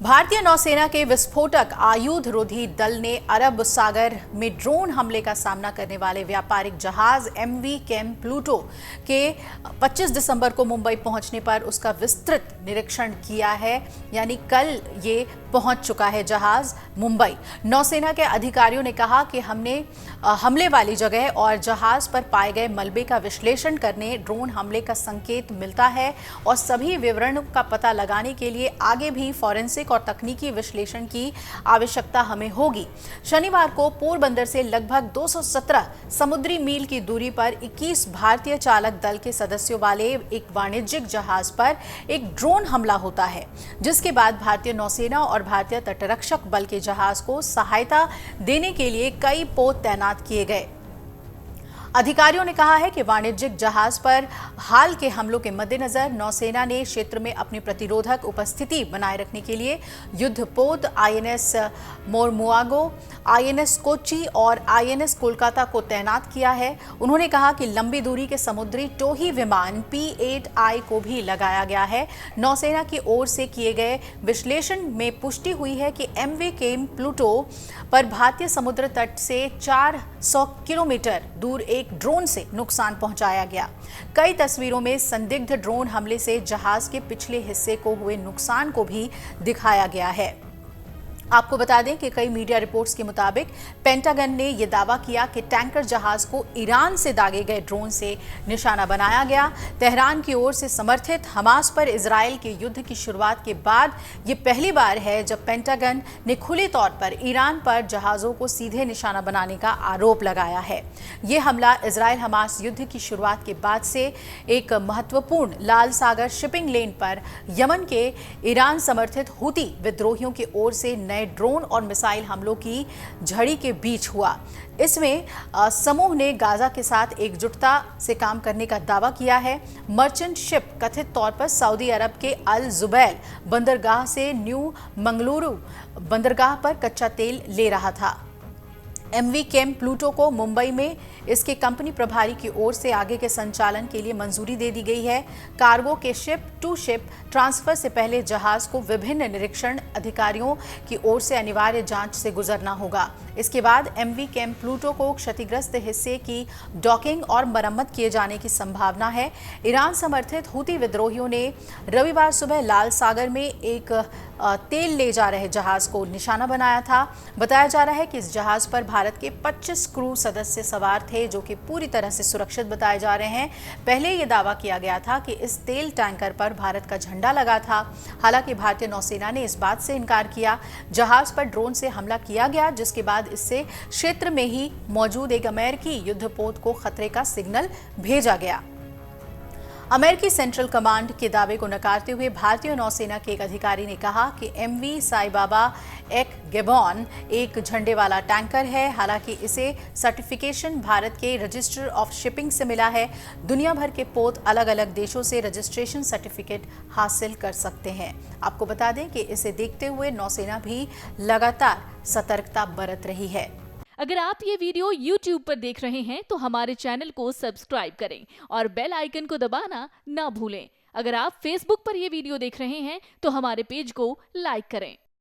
भारतीय नौसेना के विस्फोटक आयुध रोधी दल ने अरब सागर में ड्रोन हमले का सामना करने वाले व्यापारिक जहाज एमवी केम प्लूटो के 25 दिसंबर को मुंबई पहुंचने पर उसका विस्तृत निरीक्षण किया है। यानी कल ये पहुंच चुका है जहाज मुंबई। नौसेना के अधिकारियों ने कहा कि हमने हमले वाली जगह और जहाज पर पाए गए मलबे का विश्लेषण करने ड्रोन हमले का संकेत मिलता है और सभी विवरणों का पता लगाने के लिए आगे भी फॉरेंसिक और तकनीकी विश्लेषण की आवश्यकता हमें होगी। शनिवार को पोरबंदर से लगभग 217 समुद्री मील की दूरी पर 21 भारतीय चालक दल के सदस्यों वाले एक वाणिज्यिक जहाज पर एक ड्रोन हमला होता है, जिसके बाद भारतीय नौसेना और भारतीय तटरक्षक बल के जहाज को सहायता देने के लिए कई पोत तैनात किए गए। अधिकारियों ने कहा है कि वाणिज्यिक जहाज पर हाल के हमलों के मद्देनजर नौसेना ने क्षेत्र में अपनी प्रतिरोधक उपस्थिति बनाए रखने के लिए युद्धपोत आईएनएस मोरमुआगो, आईएनएस कोच्चि और आईएनएस कोलकाता को तैनात किया है। उन्होंने कहा कि लंबी दूरी के समुद्री टोही विमान P-8I को भी लगाया गया है। नौसेना की ओर से किए गए विश्लेषण में पुष्टि हुई है कि एमवी केम प्लूटो पर भारतीय समुद्र तट से 400 किलोमीटर दूर एक ड्रोन से नुकसान पहुंचाया गया। कई तस्वीरों में संदिग्ध ड्रोन हमले से जहाज के पिछले हिस्से को हुए नुकसान को भी दिखाया गया है। आपको बता दें कि कई मीडिया रिपोर्ट्स के मुताबिक पेंटागन ने यह दावा किया कि टैंकर जहाज को ईरान से दागे गए ड्रोन से निशाना बनाया गया। तेहरान की ओर से समर्थित हमास पर इजरायल के युद्ध की शुरुआत के बाद यह पहली बार है जब पेंटागन ने खुले तौर पर ईरान पर जहाजों को सीधे निशाना बनाने का आरोप लगाया है। यह हमला इजरायल हमास युद्ध की शुरुआत के बाद से एक महत्वपूर्ण लाल सागर शिपिंग लेन पर यमन के ईरान समर्थित हुती विद्रोहियों की ओर से नए ड्रोन और मिसाइल हमलों की झड़ी के बीच हुआ। इसमें समूह ने गाजा के साथ एकजुटता से काम करने का दावा किया है। मर्चेंट शिप कथित तौर पर सऊदी अरब के अल जुबैल बंदरगाह से न्यू मंगलुरु बंदरगाह पर कच्चा तेल ले रहा था। एमवी केम प्लूटो को मुंबई में इसके कंपनी प्रभारी की ओर से आगे के संचालन के लिए मंजूरी दे दी गई है। कार्गो के शिप टू शिप ट्रांसफर से पहले जहाज को विभिन्न निरीक्षण अधिकारियों की ओर से अनिवार्य जांच से गुजरना होगा। इसके बाद एमवी केम प्लूटो को क्षतिग्रस्त हिस्से की डॉकिंग और मरम्मत किए जाने की संभावना है। ईरान समर्थित हुती विद्रोहियों ने रविवार सुबह लाल सागर में एक तेल ले जा रहे जहाज को निशाना बनाया था। बताया जा रहा है कि इस जहाज पर भारत के 25 क्रू सदस्य सवार थे, जो कि पूरी तरह से सुरक्षित बताए जा रहे हैं। पहले यह दावा किया गया था कि इस तेल टैंकर पर भारत का झंडा लगा था। हालांकि भारतीय नौसेना ने इस बात से इनकार किया। जहाज पर ड्रोन से हमला किया गया, जिसके बाद इससे क्षेत्र में ही मौजूद एक अमेरिकी युद्धपोत को खतरे का सिग्नल भेजा गया। अमेरिकी सेंट्रल कमांड के दावे को नकारते हुए भारतीय नौसेना के एक अधिकारी ने कहा कि एमवी साईबाबा एक गेबॉन एक झंडे वाला टैंकर है। हालांकि इसे सर्टिफिकेशन भारत के रजिस्टर ऑफ शिपिंग से मिला है। दुनिया भर के पोत अलग अलग देशों से रजिस्ट्रेशन सर्टिफिकेट हासिल कर सकते हैं। आपको बता दें कि इसे देखते हुए नौसेना भी लगातार सतर्कता बरत रही है। अगर आप ये वीडियो YouTube पर देख रहे हैं तो हमारे चैनल को सब्सक्राइब करें और बेल आइकन को दबाना ना भूलें। अगर आप Facebook पर ये वीडियो देख रहे हैं तो हमारे पेज को लाइक करें।